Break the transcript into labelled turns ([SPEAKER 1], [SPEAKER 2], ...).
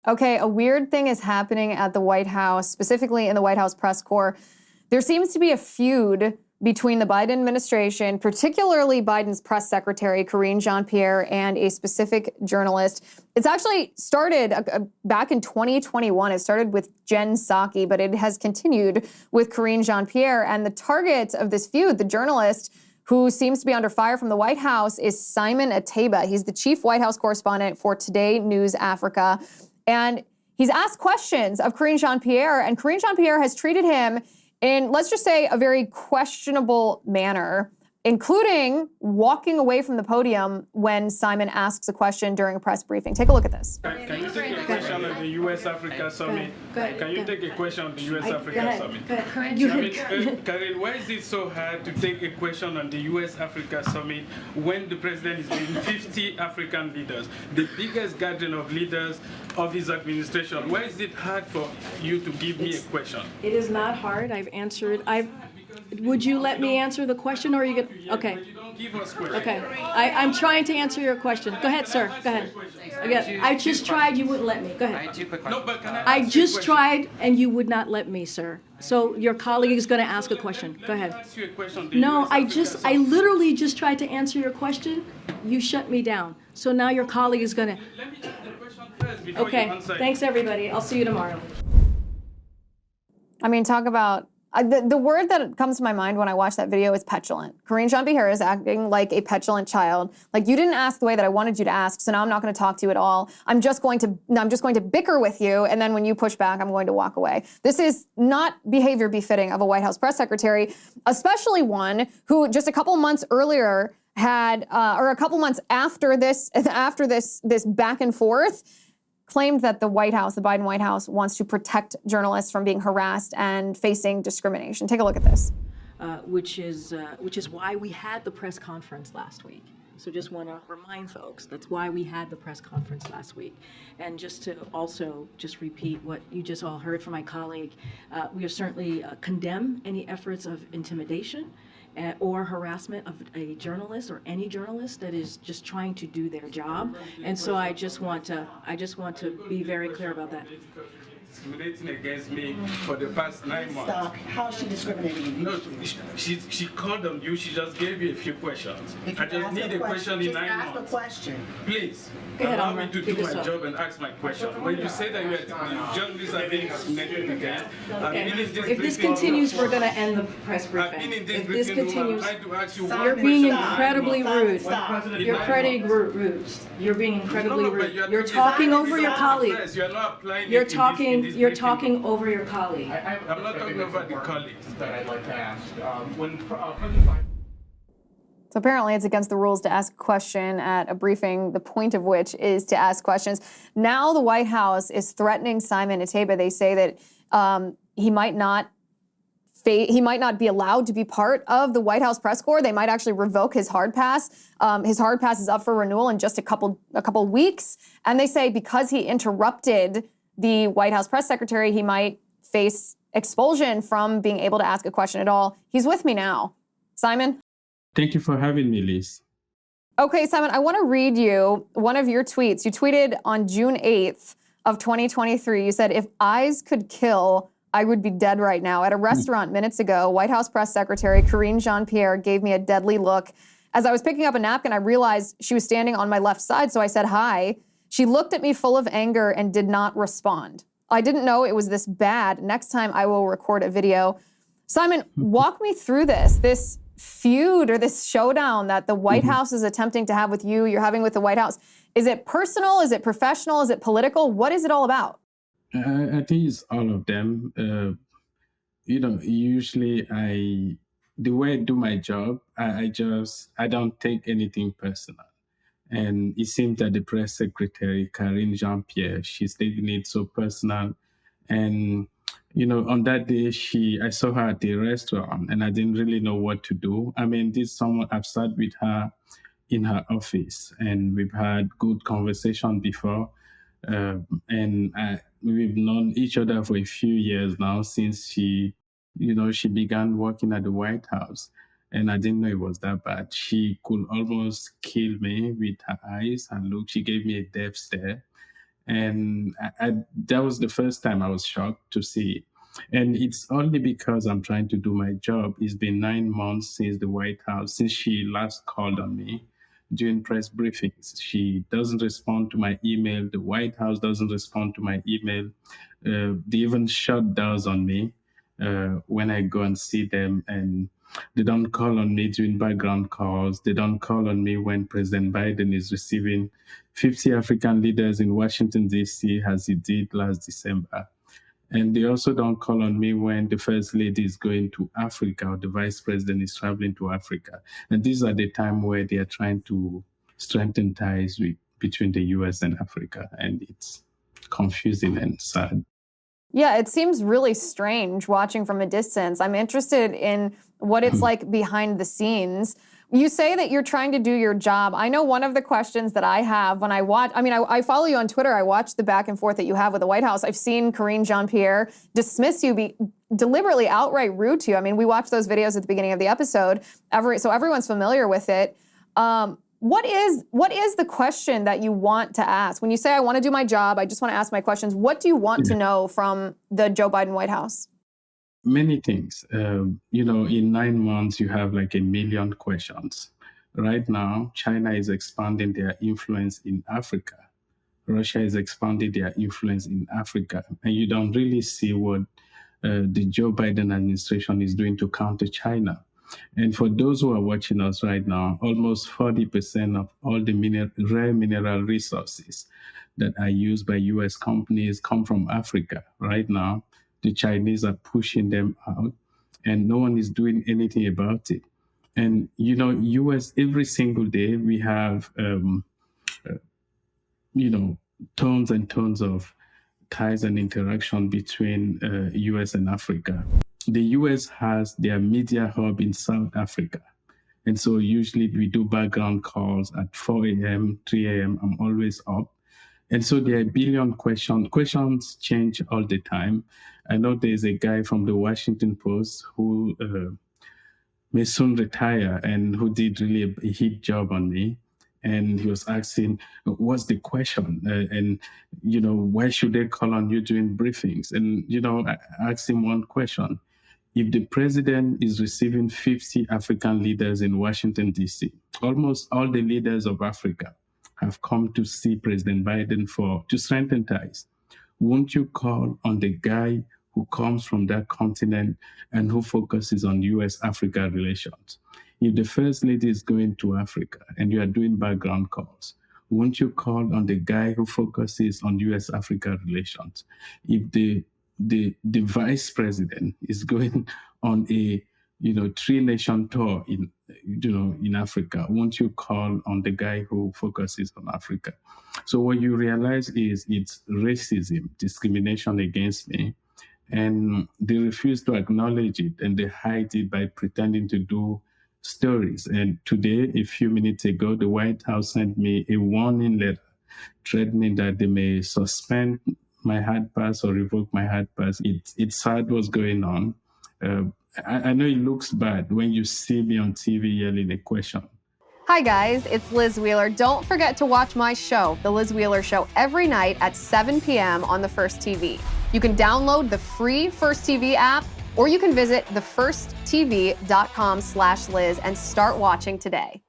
[SPEAKER 1] Okay, a weird thing is happening at the White House, specifically in the White House press corps. There seems to be a feud between the Biden administration, particularly Biden's press secretary, Karine Jean-Pierre, and a specific journalist. It's actually started back in 2021. It started with Jen Psaki, but it has continued with Karine Jean-Pierre. And the target of this feud, the journalist who seems to be under fire from the White House, is Simon Ateba. He's the chief White House correspondent for Today News Africa. And he's asked questions of Karine Jean-Pierre, and Karine Jean-Pierre has treated him in, let's just say, a very questionable manner, including walking away from the podium when Simon asks a question during a press briefing. Take a look at this.
[SPEAKER 2] Can you take a question on the U.S.-Africa Summit? Can you take a question on the U.S.-Africa Summit? Karine, why is it so hard to take a question on the U.S.-Africa Summit when the president is leading 50 African leaders, the biggest gathering of leaders of his administration? Why is it hard for you to give me a question?
[SPEAKER 3] It is not hard. I've answered. Would you let me answer the question, or are you going? Okay. Okay. I'm trying to answer your question. Go ahead, sir. Go ahead. Again, I just tried. You wouldn't let me. Go ahead. I just tried, and you would not let me, sir. So your colleague is going to ask a question. Go ahead. No, I literally just tried to answer your question. You shut me down. So now your colleague is going to.
[SPEAKER 2] Let me get the question first before
[SPEAKER 3] Okay.
[SPEAKER 2] you answer.
[SPEAKER 3] Thanks, everybody. I'll see you tomorrow.
[SPEAKER 1] I mean, talk about... The word that comes to my mind when I watch that video is petulant. Karine Jean-Pierre is acting like a petulant child. Like, you didn't ask the way that I wanted you to ask, so now I'm not going to talk to you at all. I'm just going to bicker with you, and then when you push back, I'm going to walk away. This is not behavior befitting of a White House press secretary, especially one who just a couple months earlier had, or a couple months after this back and forth, claimed that the White House, the Biden White House, wants to protect journalists from being harassed and facing discrimination. Take a look at this.
[SPEAKER 3] Which is why we had the press conference last week. So just want to remind folks, that's why we had the press conference last week. And just to also just repeat what you just all heard from my colleague, we certainly condemn any efforts of intimidation or harassment of a journalist or any journalist that is just trying to do their job. And so I just want to be very clear about that.
[SPEAKER 2] Discriminating against me for the past 9 months.
[SPEAKER 4] Stop. How is she discriminating against you?
[SPEAKER 2] No, she called on you. She just gave you a few questions. I just need a question in 9 months.
[SPEAKER 4] Just ask a question.
[SPEAKER 2] Please,
[SPEAKER 3] ahead,
[SPEAKER 2] allow me
[SPEAKER 3] Amra.
[SPEAKER 2] to do my job and ask my question. When you say that you are journalists are being discriminated against,
[SPEAKER 3] If this continues, we're going to end the press briefing. If this continues, you're being incredibly rude. You're incredibly rude. You're being incredibly rude. You're talking over your colleague. You're talking over your colleague.
[SPEAKER 2] I'm not talking over the colleagues.
[SPEAKER 5] That I'd like to ask.
[SPEAKER 1] So apparently it's against the rules to ask a question at a briefing, the point of which is to ask questions. Now the White House is threatening Simon Ateba. They say that he might not be allowed to be part of the White House press corps. They might actually revoke his hard pass. His hard pass is up for renewal in just a couple weeks. And they say because he interrupted the White House press secretary, he might face expulsion from being able to ask a question at all. He's with me now. Simon?
[SPEAKER 6] Thank you for having me, Liz.
[SPEAKER 1] Okay, Simon, I want to read you one of your tweets. You tweeted on June 8th of 2023. You said, "If eyes could kill, I would be dead right now. At a restaurant minutes ago, White House press secretary Karine Jean-Pierre gave me a deadly look. As I was picking up a napkin, I realized she was standing on my left side, so I said hi. She looked at me full of anger and did not respond. I didn't know it was this bad. Next time I will record a video." Simon, walk me through this feud or this showdown that the White House is attempting to have with you, you're having with the White House. Is it personal? Is it professional? Is it political? What is it all about?
[SPEAKER 6] I think it's all of them. Usually the way I do my job, I don't take anything personal. And it seems that the press secretary, Karine Jean-Pierre, she's taking it so personal. And, on that day, I saw her at the restaurant and I didn't really know what to do. I mean, I've sat with her in her office and we've had good conversation before. And we've known each other for a few years now since she began working at the White House. And I didn't know it was that bad. She could almost kill me with her eyes and look. She gave me a death stare. And that was the first time I was shocked to see it. And it's only because I'm trying to do my job. It's been 9 months since the White House, since she last called on me during press briefings. She doesn't respond to my email. The White House doesn't respond to my email. They even shut doors on me when I go and see them. And they don't call on me during background calls. They don't call on me when President Biden is receiving 50 African leaders in Washington, D.C., as he did last December. And they also don't call on me when the First Lady is going to Africa or the Vice President is traveling to Africa. And these are the time where they are trying to strengthen ties between the U.S. and Africa. And it's confusing and sad.
[SPEAKER 1] Yeah, it seems really strange watching from a distance. I'm interested in what it's like behind the scenes. You say that you're trying to do your job. I know one of the questions that I have when I watch, I follow you on Twitter. I watch the back and forth that you have with the White House. I've seen Karine Jean-Pierre dismiss you, be deliberately outright rude to you. I mean, we watched those videos at the beginning of the episode, so everyone's familiar with it. What is the question that you want to ask? When you say, I want to do my job, I just want to ask my questions, what do you want to know from the Joe Biden White House?
[SPEAKER 6] Many things. In 9 months, you have like 1 million questions. Right now, China is expanding their influence in Africa. Russia is expanding their influence in Africa. And you don't really see what the Joe Biden administration is doing to counter China. And for those who are watching us right now, almost 40% of all the rare mineral resources that are used by U.S. companies come from Africa. Right now, the Chinese are pushing them out, and no one is doing anything about it. And, U.S., every single day, we have, tons and tons of ties and interaction between U.S. and Africa. The U.S. has their media hub in South Africa. And so usually we do background calls at 4 a.m., 3 a.m. I'm always up. And so there are a billion questions. Questions change all the time. I know there's a guy from the Washington Post who may soon retire and who did really a hit job on me. And he was asking, what's the question? Why should they call on you during briefings? And, I asked him one question. If the president is receiving 50 African leaders in Washington, D.C., almost all the leaders of Africa have come to see President Biden to strengthen ties. Won't you call on the guy who comes from that continent and who focuses on U.S.-Africa relations? If the First Lady is going to Africa and you are doing background calls, won't you call on the guy who focuses on U.S.-Africa relations? If the Vice President is going on a 3-nation tour in Africa, won't you call on the guy who focuses on Africa? So what you realize is it's racism, discrimination against me, and they refuse to acknowledge it, and they hide it by pretending to do stories. And today, a few minutes ago, the White House sent me a warning letter threatening that they may suspend my hard pass or revoke my hard pass. It's sad what's going on. I know it looks bad when you see me on TV yelling a question.
[SPEAKER 1] Hi guys, it's Liz Wheeler. Don't forget to watch my show, The Liz Wheeler Show, every night at 7 p.m. on the First TV. You can download the free First TV app, or you can visit thefirsttv.com/Liz and start watching today.